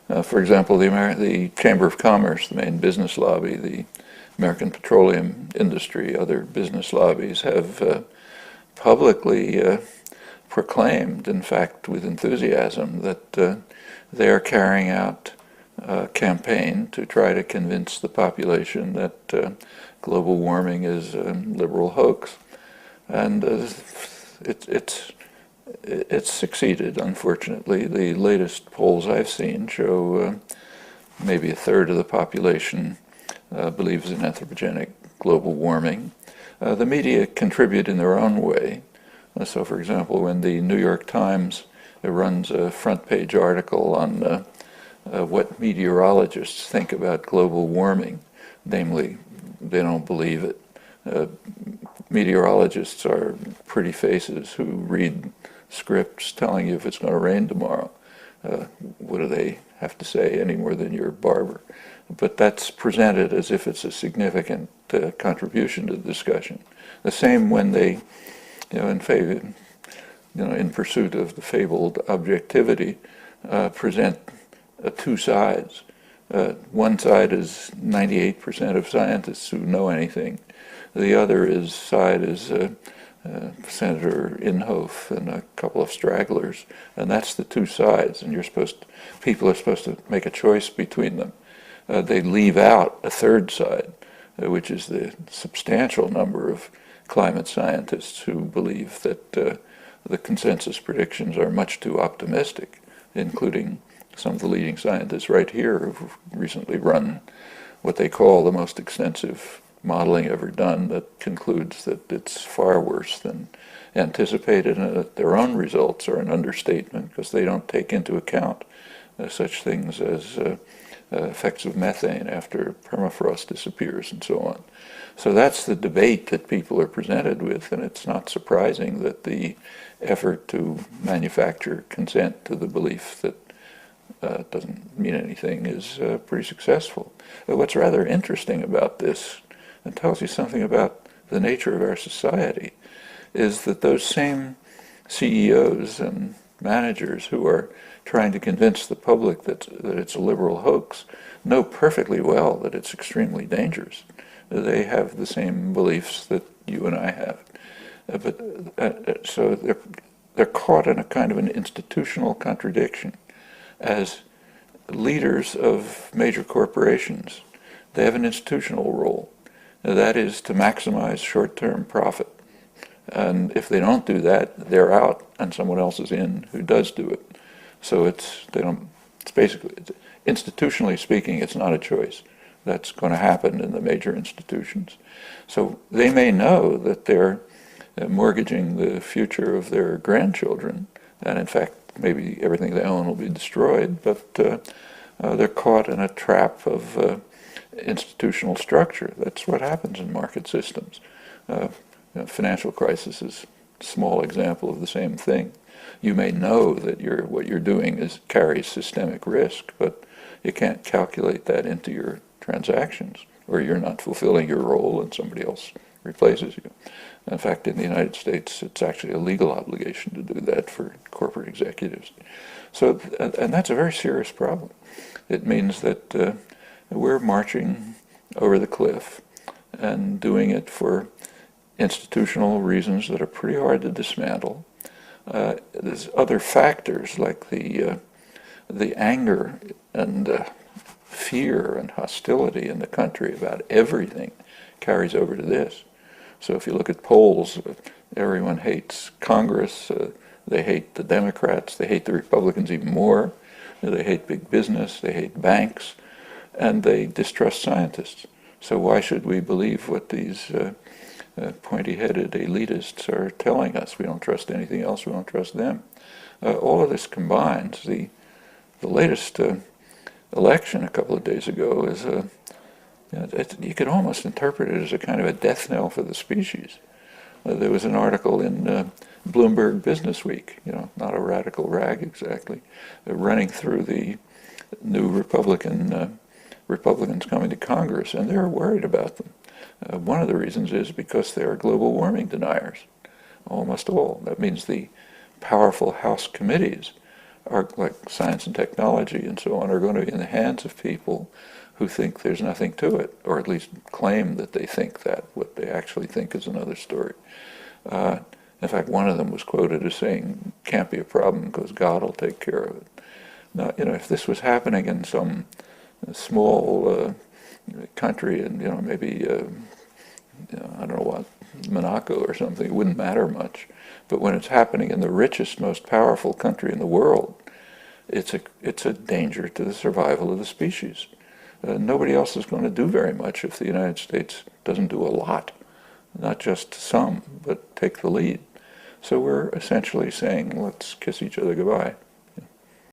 For example, the Chamber of Commerce, the main business lobby, the American petroleum industry, other business lobbies have publicly proclaimed, in fact with enthusiasm, that they are carrying out a campaign to try to convince the population that global warming is a liberal hoax. And it's succeeded, unfortunately. The latest polls I've seen show maybe a third of the population believes in anthropogenic global warming. The media contribute in their own way. So, for example, when the New York Times runs a front-page article on what meteorologists think about global warming, namely, they don't believe it. Meteorologists are pretty faces who read scripts telling you if it's going to rain tomorrow. What do they have to say any more than your barber? But that's presented as if it's a significant contribution to the discussion. The same when they, in pursuit of the fabled objectivity, present two sides. One side is 98% of scientists who know anything. The other side is Senator Inhofe and a couple of stragglers, and that's the two sides. And people are supposed to make a choice between them. They leave out a third side, which is the substantial number of climate scientists who believe that the consensus predictions are much too optimistic, including some of the leading scientists right here who've recently run what they call the most extensive modeling ever done that concludes that it's far worse than anticipated, and that their own results are an understatement because they don't take into account such things as effects of methane after permafrost disappears and so on. So that's the debate that people are presented with, and it's not surprising that the effort to manufacture consent to the belief that doesn't mean anything is pretty successful. What's rather interesting about this, and tells you something about the nature of our society, is that those same CEOs and managers who are trying to convince the public that it's a liberal hoax know perfectly well that it's extremely dangerous. They have the same beliefs that you and I have. So they're caught in a kind of an institutional contradiction. As leaders of major corporations, they have an institutional role. That is to maximize short-term profit. And if they don't do that, they're out and someone else is in who does do it. So it's basically, institutionally speaking, it's not a choice. That's going to happen in the major institutions. So they may know that they're mortgaging the future of their grandchildren, and in fact, maybe everything they own will be destroyed, but they're caught in a trap of institutional structure. That's what happens in market systems. Financial crisis is a small example of the same thing. You may know that what you're doing carries systemic risk, but you can't calculate that into your transactions, or you're not fulfilling your role and somebody else replaces you. In fact, in the United States, it's actually a legal obligation to do that for corporate executives. So, and that's a very serious problem. It means that we're marching over the cliff and doing it for institutional reasons that are pretty hard to dismantle. There's other factors like the anger and fear and hostility in the country about everything carries over to this. So if you look at polls, everyone hates Congress, they hate the Democrats, they hate the Republicans even more, they hate big business, they hate banks, and they distrust scientists. So why should we believe what these pointy-headed elitists are telling us? We don't trust anything else, we don't trust them. All of this combines. The latest election a couple of days ago is you could almost interpret it as a kind of a death knell for the species. There was an article in Bloomberg Business Week, not a radical rag exactly, running through the new Republicans coming to Congress, and they're worried about them. One of the reasons is because they are global warming deniers, almost all. That means the powerful House committees are, like science and technology and so on, are going to be in the hands of people who think there's nothing to it, or at least claim that they think that. What they actually think is another story. In fact, one of them was quoted as saying, "Can't be a problem because God will take care of it." Now, if this was happening in some small country, and maybe I don't know what, Monaco or something, it wouldn't matter much. But when it's happening in the richest, most powerful country in the world, it's a danger to the survival of the species. Nobody else is going to do very much if the United States doesn't do a lot, not just some, but take the lead. So we're essentially saying, let's kiss each other goodbye.